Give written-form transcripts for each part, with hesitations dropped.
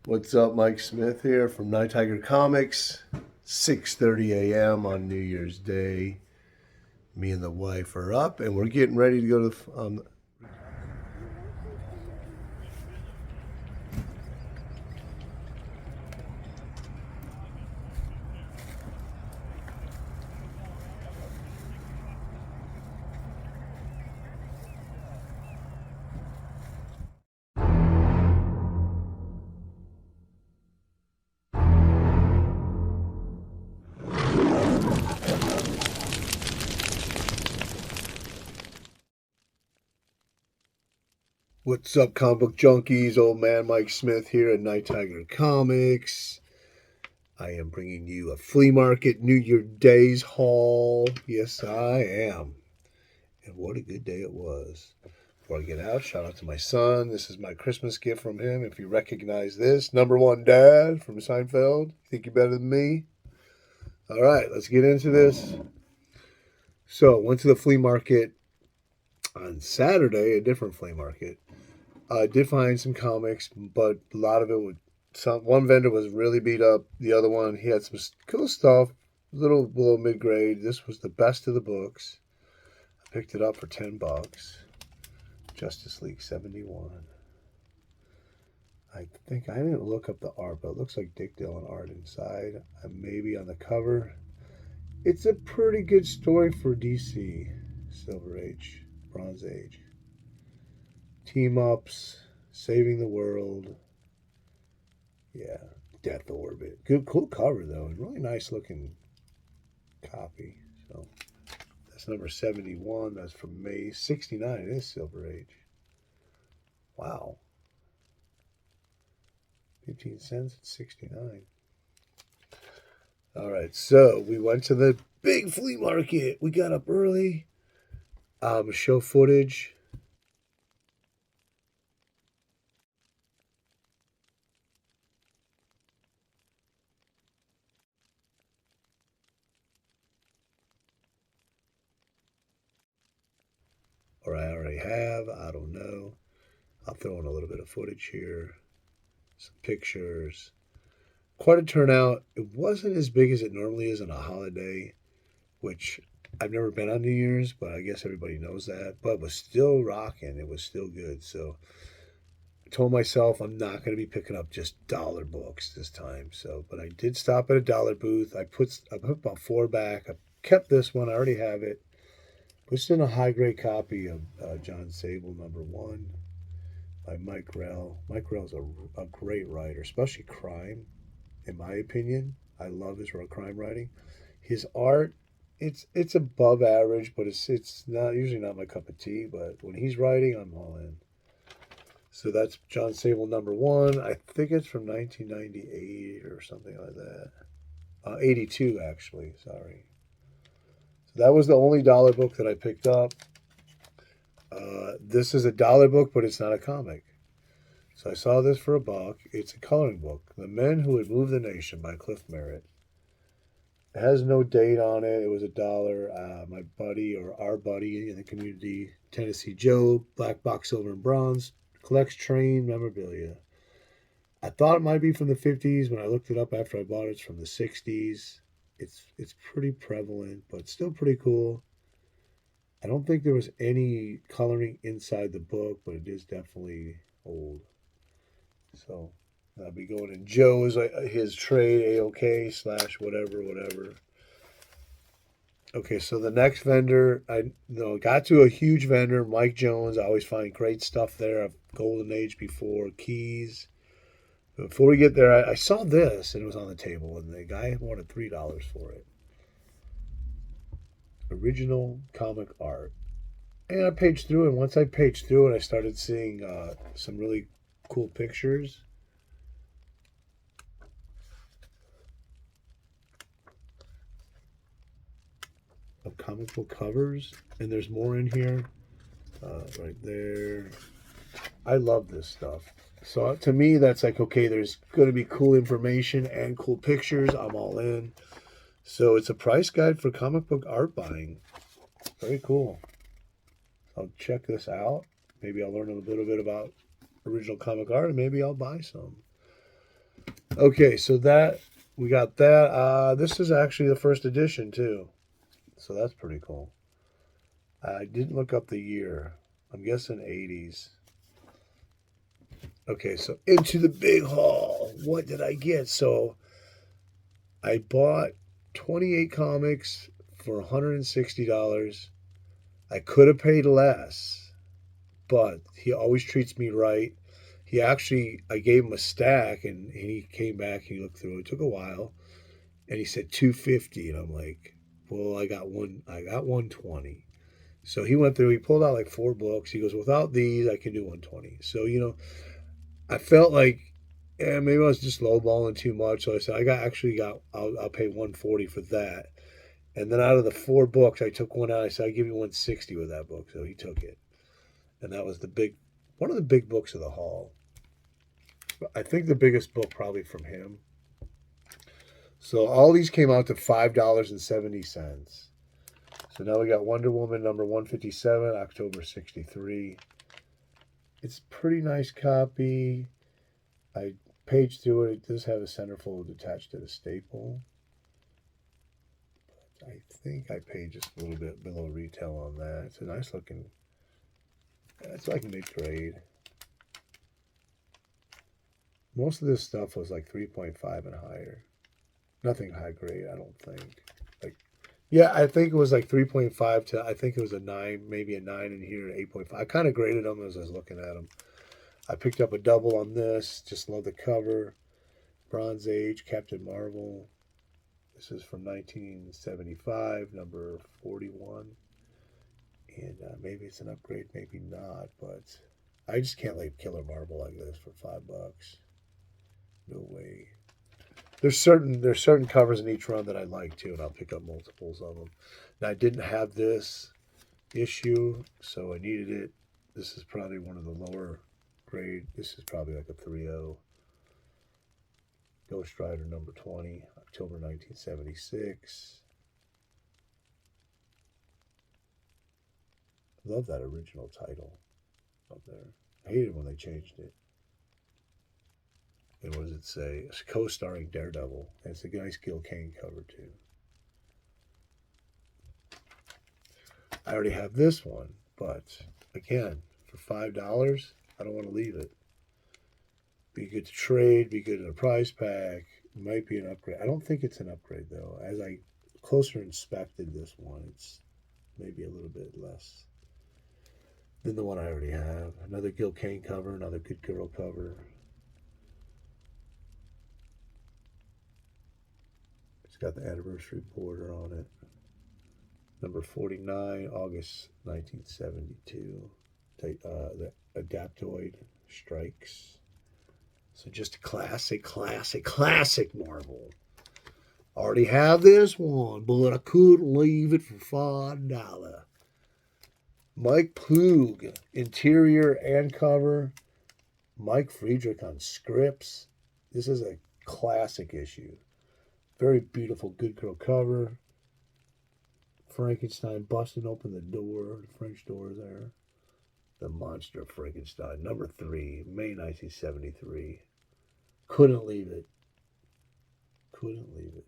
What's up, Mike Smith here from Night Tiger Comics. 6:30 a.m. on New Year's Day. Me and the wife are up, and we're getting ready to go to What's up, comic book junkies? Old man Mike Smith here at Night Tiger Comics. I am bringing you a flea market New Year's Days haul. Yes, I am. And what a good day it was. Before I get out, shout out to my son. This is my Christmas gift from him. If you recognize this, number one dad from Seinfeld. Think you're better than me? All right, let's get into this. So, went to the flea market on Saturday, a different flea market. I did find some comics, but a lot of it would. One vendor was really beat up. The other one, he had some cool stuff, a little below mid grade. This was the best of the books. I picked it up for $10. Justice League 71. I think I didn't look up the art, but it looks like Dick Dillon art inside. Maybe on the cover. It's a pretty good story for DC. Silver Age, Bronze Age. Team ups, saving the world. Yeah, Death Orbit. Good, cool cover though, and really nice looking copy. So that's number 71. That's from May 69. It is Silver Age. Wow. 15 cents at 69. All right, so we went to the big flea market. We got up early. Show footage. Or I already have. I don't know. I'll throw in a little bit of footage here. Some pictures. Quite a turnout. It wasn't as big as it normally is on a holiday, which I've never been on New Year's, but I guess everybody knows that. But it was still rocking. It was still good. So I told myself I'm not going to be picking up just dollar books this time. So, but I did stop at a dollar booth. I put about four back. I kept this one. I already have it. Pushed in a high grade copy of John Sable #1 by Mike Rell. Mike Rell's a great writer, especially crime, in my opinion. I love his crime writing. His art, it's above average, but it's not usually not my cup of tea. But when he's writing, I'm all in. So that's John Sable #1. I think it's from 1998 or something like that. 82 actually. Sorry. So that was the only dollar book that I picked up. This is a dollar book, but it's not a comic. So I saw this for $1. It's a coloring book, The Men Who Would Move the Nation by Cliff Merritt. It has no date on it. It was $1. My buddy or our buddy in the community, Tennessee Joe, black box, silver, and bronze, collects train memorabilia. I thought it might be from the 50s. When I looked it up after I bought it, it's from the 60s. It's pretty prevalent, but still pretty cool. I don't think there was any coloring inside the book, but it is definitely old. So I'll be going in Joe's his trade AOK / whatever. Okay, so the next vendor, got to a huge vendor, Mike Jones. I always find great stuff there. I've Golden Age before, keys. Before we get there, I saw this and it was on the table, and the guy wanted $3 for it. Original comic art. And I paged through it. And once I paged through it, I started seeing some really cool pictures. Of comic book covers, and there's more in here. Right there. I love this stuff. So to me, that's like, okay, there's going to be cool information and cool pictures. I'm all in. So it's a price guide for comic book art buying. Very cool. I'll check this out. Maybe I'll learn a little bit about original comic art, and maybe I'll buy some. Okay, so that we got that. This is actually the first edition too, so that's pretty cool. I didn't look up the year. I'm guessing 80s. Okay, so into the big haul. What did I get? So I bought 28 comics for $160. I could have paid less, but he always treats me right. He actually, I gave him a stack, and he came back. He looked through it. It took a while, and he said 250, and I'm like, well, I got one. I got 120. So he went through. He pulled out like four books. He goes, without these, I can do 120. So I felt like, maybe I was just lowballing too much. So I said, I'll pay 140 for that. And then out of the four books, I took one out. I said, I give you 160 with that book. So he took it, and that was one of the big books of the haul. I think the biggest book probably from him. So all these came out to $5.70. So now we got Wonder Woman number 157, October 63. It's a pretty nice copy. I paged through it. It does have a centerfold attached to the staple. I think I paid just a little bit below retail on that. It's a nice looking. It's like mid-grade. Most of this stuff was like 3.5 and higher. Nothing high grade, I don't think. Like, yeah, I think it was like 3.5 to, I think it was a 9, maybe a 9 in here, 8.5. I kind of graded them as I was looking at them. I picked up a double on this. Just love the cover. Bronze Age, Captain Marvel. This is from 1975, number 41. And maybe it's an upgrade, maybe not. But I just can't leave Killer Marvel like this for $5. No way. There's certain covers in each run that I like too, and I'll pick up multiples of them. Now I didn't have this issue, so I needed it. This is probably one of the lower grade. This is probably like a 3.0. Ghost Rider number 20, October 1976. Love that original title up there. I hated when they changed it. And what does it say? It's co-starring Daredevil. And it's a nice Gil Kane cover too. I already have this one, but again, for $5, I don't want to leave it. Be good to trade, be good in a prize pack. Might be an upgrade. I don't think it's an upgrade though. As I closer inspected this one, it's maybe a little bit less than the one I already have. Another Gil Kane cover, another Good Girl cover. It's got the anniversary border on it. Number 49, August 1972. The Adaptoid Strikes. So just a classic Marvel. Already have this one, but I couldn't leave it for $5. Mike Ploog, interior and cover. Mike Friedrich on scripts. This is a classic issue. Very beautiful Good Girl cover. Frankenstein busting open the door, the French door there. The Monster of Frankenstein, number 3, May 1973. Couldn't leave it. Couldn't leave it.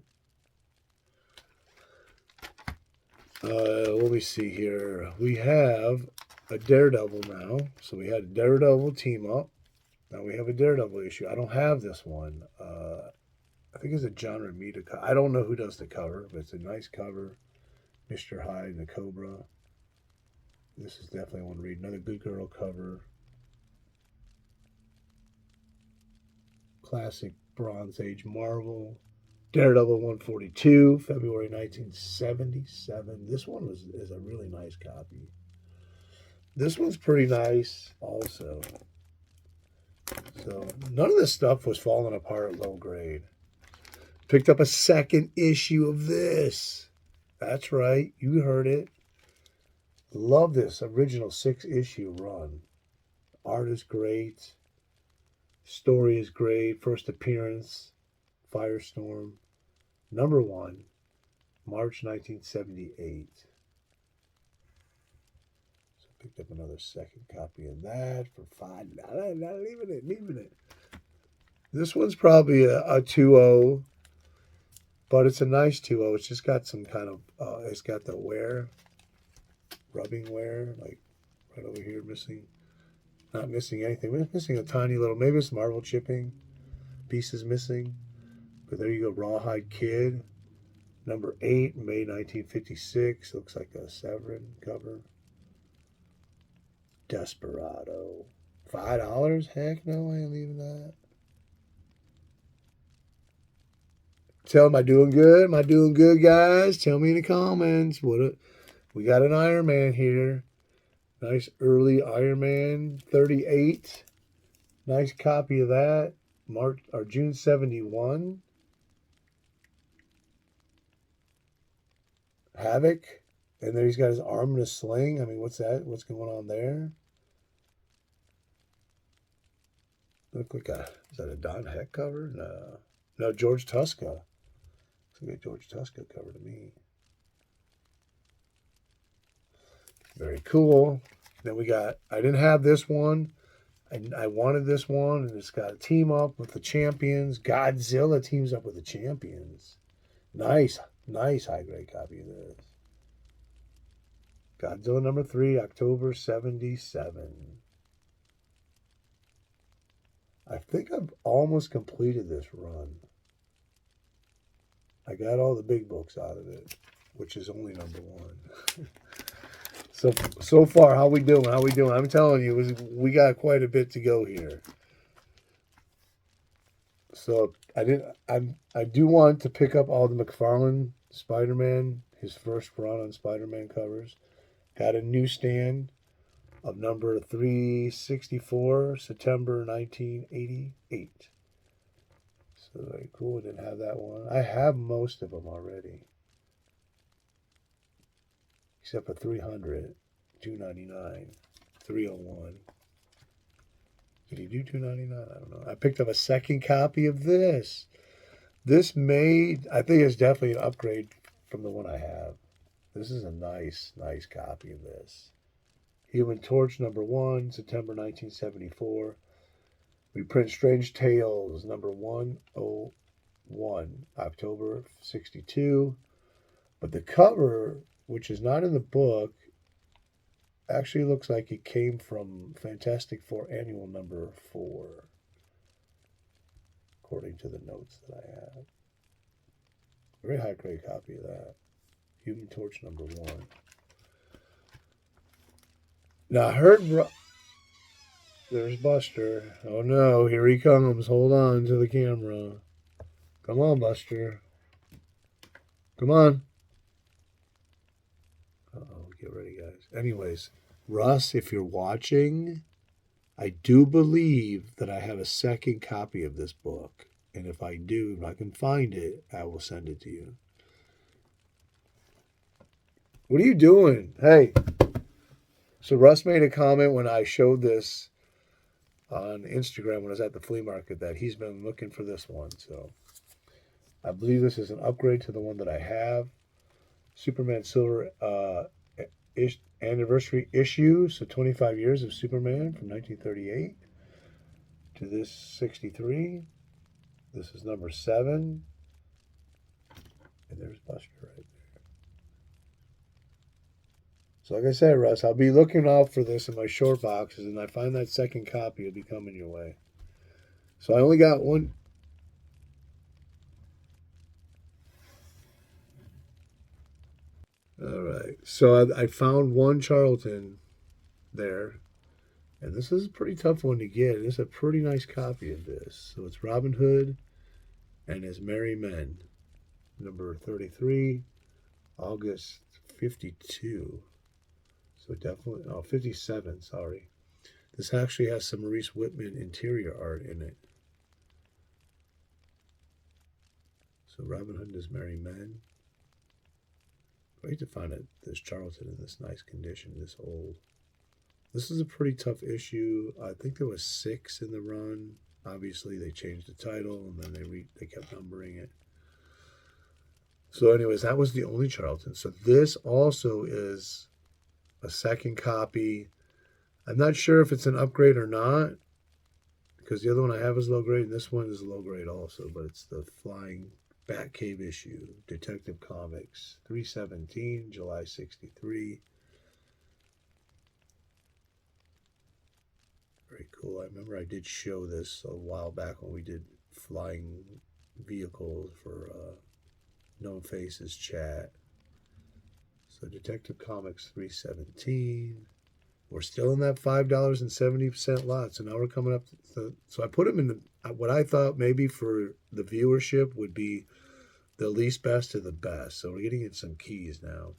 Let me see here. We have a Daredevil now. So we had a Daredevil team up. Now we have a Daredevil issue. I don't have this one. I think it's a John Romita cover. I don't know who does the cover, but it's a nice cover. Mr. Hyde and the Cobra. This is definitely one to read. Another Good Girl cover. Classic Bronze Age Marvel. Daredevil 142, February 1977. This one is a really nice copy. This one's pretty nice also. So none of this stuff was falling apart low grade. Picked up a second issue of this. That's right, you heard it. Love this original 6-issue run. Art is great. Story is great. First appearance, Firestorm. Number 1, March 1978. So picked up another second copy of that for $5. Not leaving it. This one's probably a 2-0, but it's a nice 2-0. It's just got some kind of, it's got the wear, rubbing wear, like right over here, missing, not missing anything. We're missing a tiny little, maybe it's marble chipping, pieces missing. But there you go, Rawhide Kid, number 8, May 1956. Looks like a Severin cover. Desperado. $5? Heck no, I ain't leaving that. Tell them, am I doing good? Am I doing good, guys? Tell me in the comments. We got an Iron Man here. Nice early Iron Man 38. Nice copy of that. March or June 71. Havoc. And there he's got his arm in a sling. I mean, what's that? What's going on there? Look like is that a Don Heck cover? No. No, George Tuska. Looks like a George Tuska cover to me. Very cool. Then we got, I didn't have this one. I wanted this one, and it's got a team up with the champions. Godzilla teams up with the champions. Nice high grade copy of this. Godzilla number 3, October 77. I think I've almost completed this run. I got all the big books out of it, which is only number 1. So far, how we doing? I'm telling you, we got quite a bit to go here. So I do want to pick up all the McFarlane Spider-Man, his first run on Spider-Man covers. Got a newsstand of number 364, September 1988. So very cool. I didn't have that one. I have most of them already. Except for 300, 299, 301. Did he do 299? I don't know. I picked up a second copy of this. I think it's definitely an upgrade from the one I have. This is a nice copy of this. Human Torch number 1, September 1974. We print Strange Tales number 101, October 62. But the cover, which is not in the book, actually looks like it came from Fantastic Four Annual number 4, according to the notes that I have. Very high grade copy of that. Human Torch number 1. Now I heard there's Buster. Oh no, here he comes. Hold on to the camera. Come on, Buster. Come on. Uh-oh, get ready, guys. Anyways, Russ, if you're watching, I do believe that I have a second copy of this book. And if I do, if I can find it, I will send it to you. What are you doing? Hey. So Russ made a comment when I showed this on Instagram when I was at the flea market that he's been looking for this one. So I believe this is an upgrade to the one that I have. Superman Silver anniversary issue. So 25 years of Superman from 1938 to this 63. This is number 7. And there's Buster right there. So like I said, Russ, I'll be looking out for this in my short boxes, and I find that second copy will be coming your way. So I only got one. All right. So I found one Charlton there, and this is a pretty tough one to get. It's a pretty nice copy of this. So it's Robin Hood and His Merry Men, number 33, August 52. So definitely, 57, sorry. This actually has some Maurice Whitman interior art in it. So Robin Hood and His Merry Men. Great to find this Charlton in this nice condition, this old. This is a pretty tough issue. I think there was 6 in the run. Obviously, they changed the title, and then they kept numbering it. So anyways, that was the only Charlton. So this also is a second copy. I'm not sure if it's an upgrade or not, because the other one I have is low grade, and this one is low grade also, but it's the Flying Batcave issue, Detective Comics, 317, July 63. Very cool. I remember I did show this a while back when we did flying vehicles for Known Faces chat. So Detective Comics 317. We're still in that $5.70 lot. So now we're coming up. So I put them in what I thought maybe for the viewership would be the least best to the best. So we're getting in some keys now.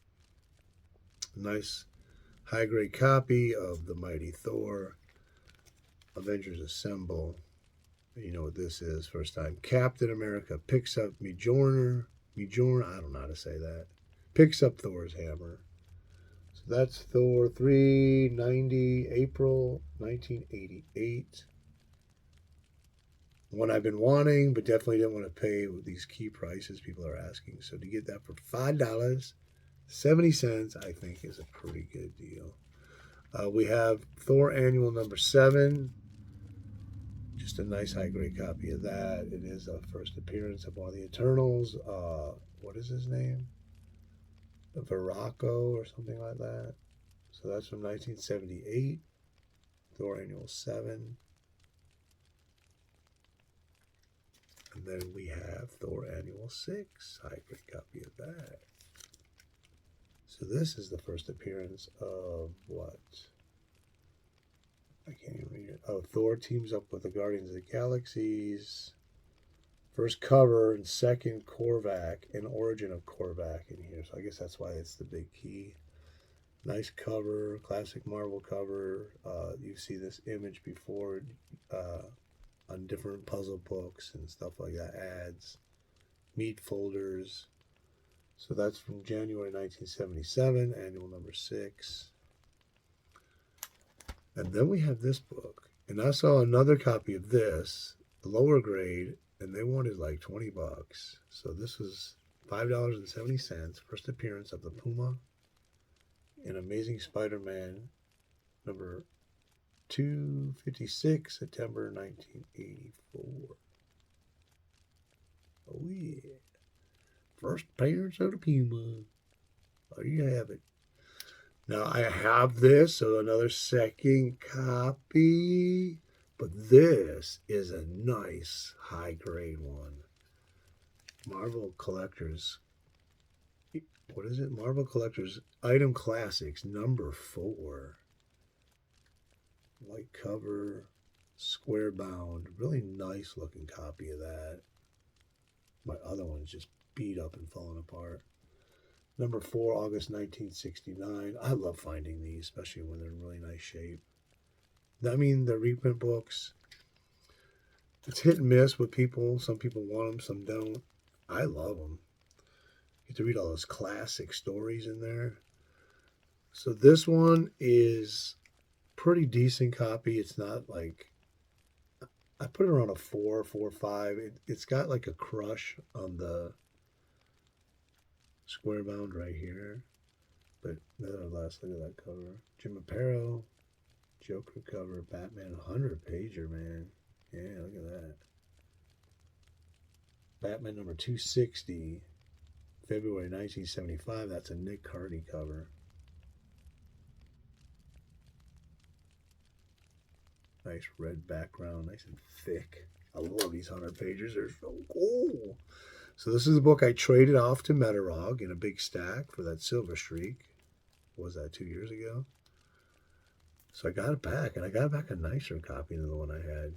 Nice high grade copy of the Mighty Thor. Avengers Assemble. You know what this is. First time Captain America picks up Mjolnir. I don't know how to say that. Picks up Thor's hammer. So that's Thor 390, April 1988. One I've been wanting, but definitely didn't want to pay with these key prices people are asking. So to get that for $5.70, I think is a pretty good deal. We have Thor Annual number 7. Just a nice high grade copy of that. It is a first appearance of one of the Eternals. What is his name? Veraco or something like that. So that's from 1978. Thor Annual 7. And then we have Thor Annual 6. High grade copy of that. So this is the first appearance of what? I can't even read it. Oh, Thor teams up with the Guardians of the Galaxies. First cover and second Korvac and origin of Korvac in here. So I guess that's why it's the big key. Nice cover, classic Marvel cover. You see this image before on different puzzle books and stuff like that. Ads, meat folders. So that's from January 1977, annual number 6. And then we have this book. And I saw another copy of this, lower grade, and they wanted like $20. So this is $5.70. First appearance of the Puma in Amazing Spider-Man number 256, September 1984. Oh yeah. First appearance of the Puma. There you have it. Now I have this, so another second copy, but this is a nice high grade one. Marvel Collectors. What is it? Marvel Collectors Item Classics number 4. White cover, square bound. Really nice looking copy of that. My other one's just beat up and falling apart. Number 4, August 1969. I love finding these, especially when they're in really nice shape. I mean, the reprint books, it's hit and miss with people. Some people want them, some don't. I love them. You get to read all those classic stories in there. So this one is pretty decent copy. It's not like, I put it around a 4, 5. It's got like a crush on the square bound right here, but nevertheless, look at that cover. Jim Aparo, Joker cover, Batman 100 pager, man. Yeah, look at that. Batman number 260, February 1975. That's a Nick Cardy cover. Nice red background, nice and thick. I love these 100 pagers. They're so cool. So this is the book I traded off to Metarog in a big stack for that Silver Streak. What was that, 2 years ago? So I got it back, and I got back a nicer copy than the one I had.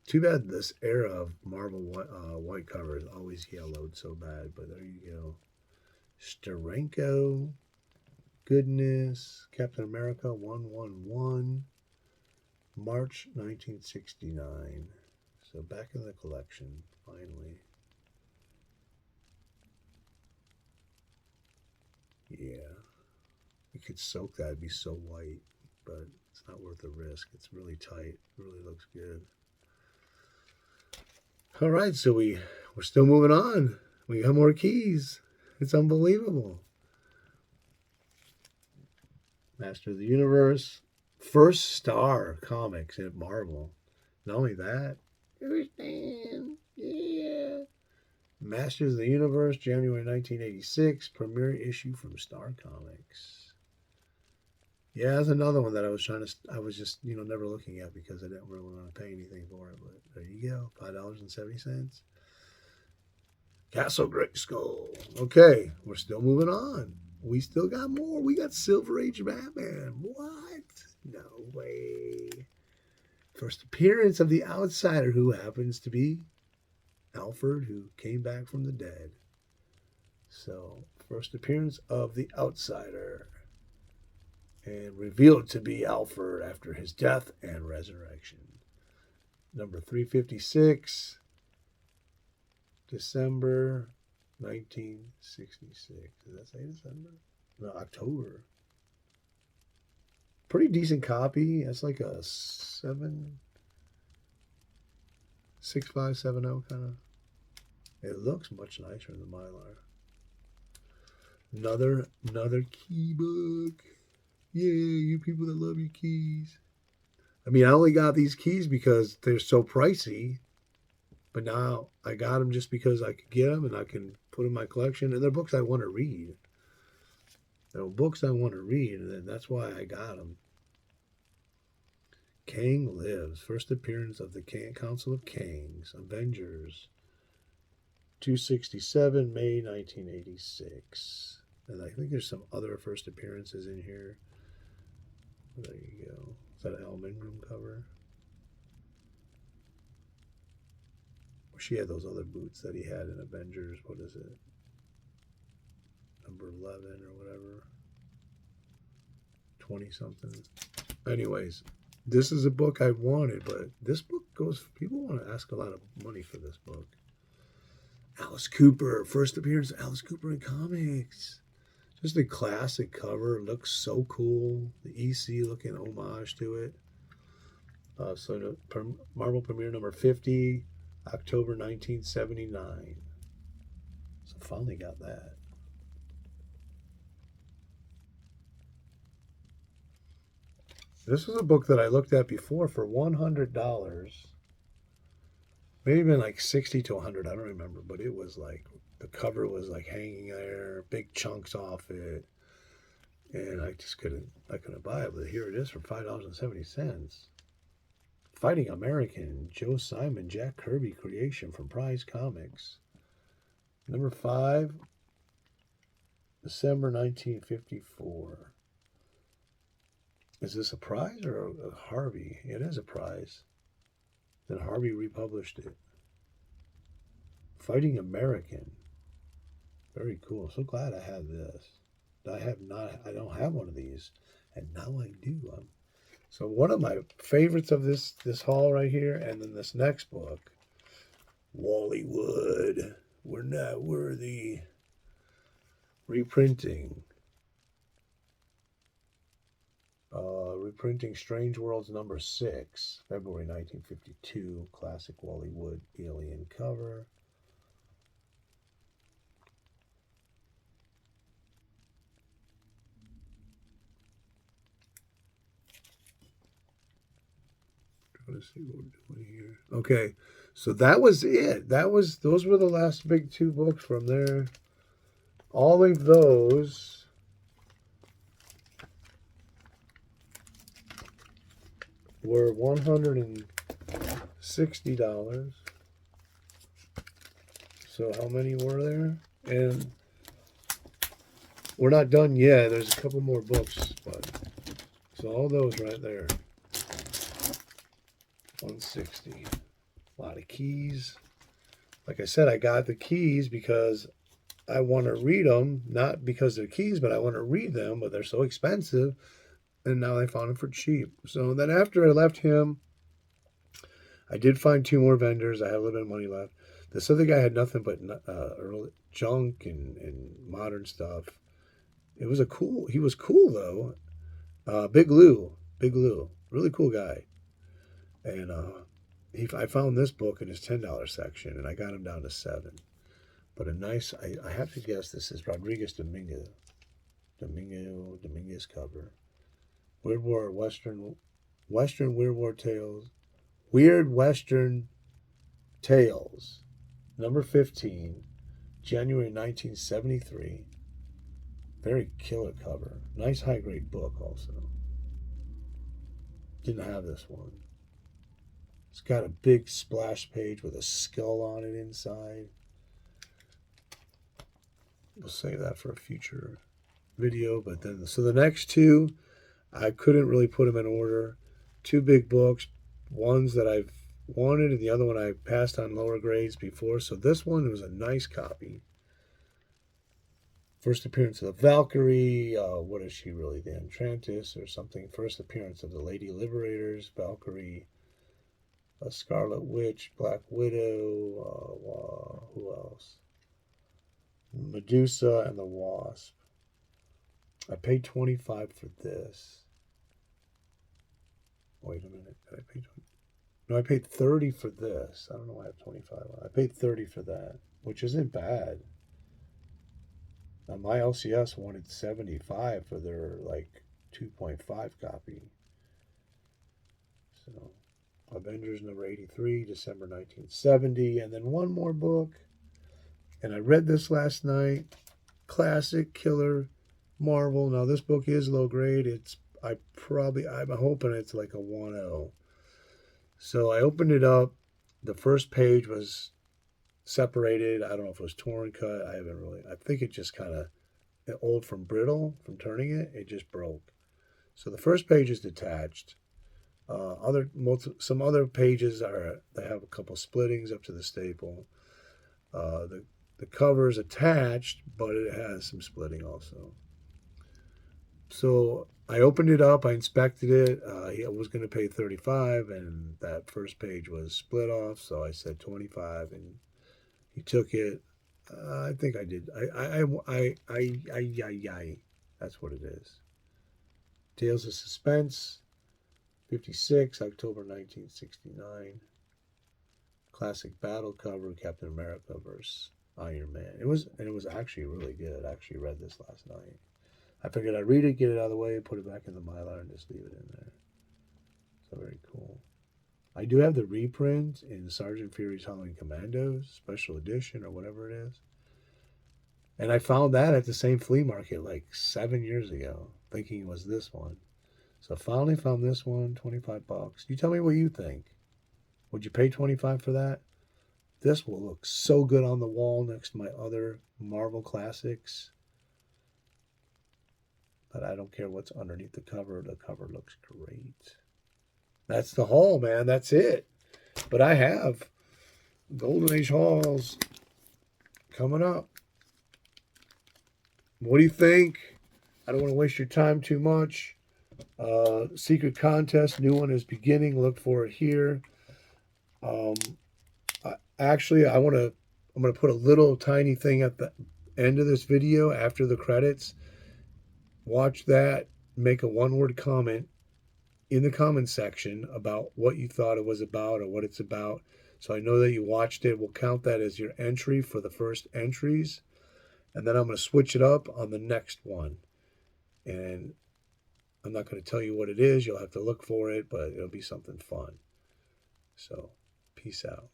Too bad this era of Marvel white cover is always yellowed so bad, but there you go. Steranko, goodness, Captain America 111, March 1969. So back in the collection, finally. Yeah, you could soak that, it'd be so white, but it's not worth the risk. It's really tight, it really looks good. All right, so we're still moving on. We got more keys. It's unbelievable. Master of the Universe, first star comics at Marvel. Not only that, understand, yeah. Masters of the Universe, January 1986, premiere issue from Star Comics. Yeah, that's another one that I was just, never looking at because I didn't really want to pay anything for it. But there you go, $5.70. Castle Grayskull. Okay, we're still moving on. We still got more. We got Silver Age Batman. What? No way. First appearance of the outsider, who happens to be Alfred, who came back from the dead. So, first appearance of the outsider, and revealed to be Alfred after his death and resurrection. Number 356, December 1966. Did that say December? No, October. Pretty decent copy. That's like a 6570 kind of. It looks much nicer than the Mylar. Another key book. Yeah, you people that love your keys. I mean, I only got these keys because they're so pricey, but now I got them just because I could get them and I can put in my collection. And they're books I want to read. They're books I want to read, and that's why I got them. Kang Lives. First appearance of the Council of Kangs. Avengers. 267, May 1986. And I think there's some other first appearances in here. There you go. Is that an Al Ingram cover? She had those other boots that he had in Avengers. What is it? Number 11 or whatever. 20 something. Anyways, this is a book I wanted, but this book goes, people want to ask a lot of money for this book. Alice Cooper. First appearance of Alice Cooper in comics. Just a classic cover. Looks so cool. The EC looking homage to it. So Marvel premiere number 50, October 1979. So finally got that. This was a book that I looked at before for $100. Maybe been like 60 to 100. I don't remember, but it was like the cover was like hanging there, big chunks off it, and I couldn't buy it. But here it is for $5.70. Fighting American, Joe Simon, Jack Kirby creation from Prize Comics. Number 5, December 1954. Is this a Prize or a Harvey? It is a Prize. Then Harvey republished it. Fighting American. Very cool. So glad I have this. I don't have one of these, and now I do. So one of my favorites of this haul right here, and then this next book, Wally Wood, We're Not Worthy, reprinting Strange Worlds number 6, February 1952, classic Wally Wood alien cover. Let's see what we're doing here. Okay, so that was it. Those were the last big 2 books from there. All of those were $160. So how many were there? And we're not done yet. There's a couple more books, but so all those right there. 160. A lot of keys. Like I said, I got the keys because I want to read them, not because they're keys, but I want to read them, but they're so expensive. And now I found them for cheap. So then after I left him, I did find 2 more vendors. I had a little bit of money left. This other guy had nothing but early junk and modern stuff. He was cool though. Big Lou, really cool guy. And I found this book in his $10 section, and I got him down to 7. But I have to guess this is Rodriguez Dominguez cover. Weird War Western Weird War Tales, Weird Western Tales, number 15, January 1973. Very killer cover. Nice high grade book, also. Didn't have this one. It's got a big splash page with a skull on it inside. We'll save that for a future video. But then, so the next two, I couldn't really put them in order. Two big books, ones that I've wanted, and the other one I passed on lower grades before. So this one was a nice copy. First appearance of the Valkyrie. What is she really? The Enchantress or something. First appearance of the Lady Liberators. Valkyrie. A Scarlet Witch. Black Widow. Who else? Medusa and the Wasp. I paid $25 for this. Wait a minute. Did I pay $20? No, I paid $30 for this. I don't know why I have $25. I paid $30 for that, which isn't bad. Now, my LCS wanted $75 for their like 2.5 copy. So, Avengers number 83, December 1970, and then one more book. And I read this last night. Classic killer Marvel. Now this book is low grade. I'm hoping it's like a 1.0. So I opened it up. The first page was separated. I don't know if it was torn, cut. I think it just kind of old from brittle, from turning it. It just broke. So the first page is detached. Some other pages they have a couple splittings up to the staple. The cover is attached, but it has some splitting also. So I opened it up. I inspected it. I was going to pay $35, and that first page was split off. So I said $25, and he took it. I think I did. That's what it is. Tales of Suspense, 56, October 1969. Classic battle cover, Captain America versus Iron Man. It was actually really good. I actually read this last night. I figured I'd read it, get it out of the way, put it back in the Mylar, and just leave it in there. So very cool. I do have the reprint in Sergeant Fury's Howling Commandos, special edition or whatever it is. And I found that at the same flea market like 7 years ago, thinking it was this one. So finally found this one, $25. You tell me what you think. Would you pay $25 for that? This will look so good on the wall next to my other Marvel classics. But I don't care what's underneath the cover. The cover looks great. That's the haul, man. That's it. But I have Golden Age hauls coming up. What do you think? I don't want to waste your time too much. Secret contest, new one is beginning. Look for it here. I'm gonna put a little tiny thing at the end of this video after the credits. Watch that. Make a one-word comment in the comment section about what you thought it was about or what it's about. So I know that you watched it. We'll count that as your entry for the first entries. And then I'm going to switch it up on the next one. And I'm not going to tell you what it is. You'll have to look for it, but it'll be something fun. So, peace out.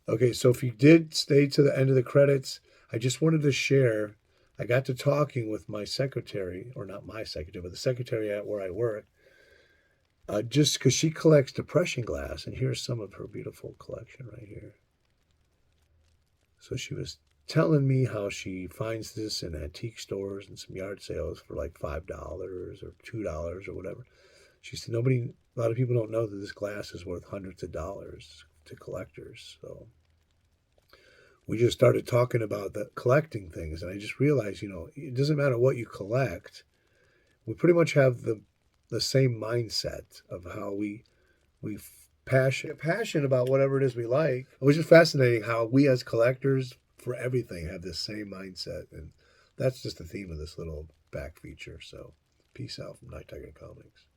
Okay, so if you did stay to the end of the credits, I just wanted to share. I got to talking with my secretary, or not my secretary, but the secretary at where I work, just because she collects depression glass, and here's some of her beautiful collection right here. So she was telling me how she finds this in antique stores and some yard sales for like $5 or $2 or whatever. She said a lot of people don't know that this glass is worth hundreds of dollars to collectors. So we just started talking about the collecting things, and I just realized, it doesn't matter what you collect. We pretty much have the same mindset of how we passion about whatever it is we like. It was just fascinating how we as collectors for everything have this same mindset, and that's just the theme of this little back feature. So, peace out from Night Tiger Comics.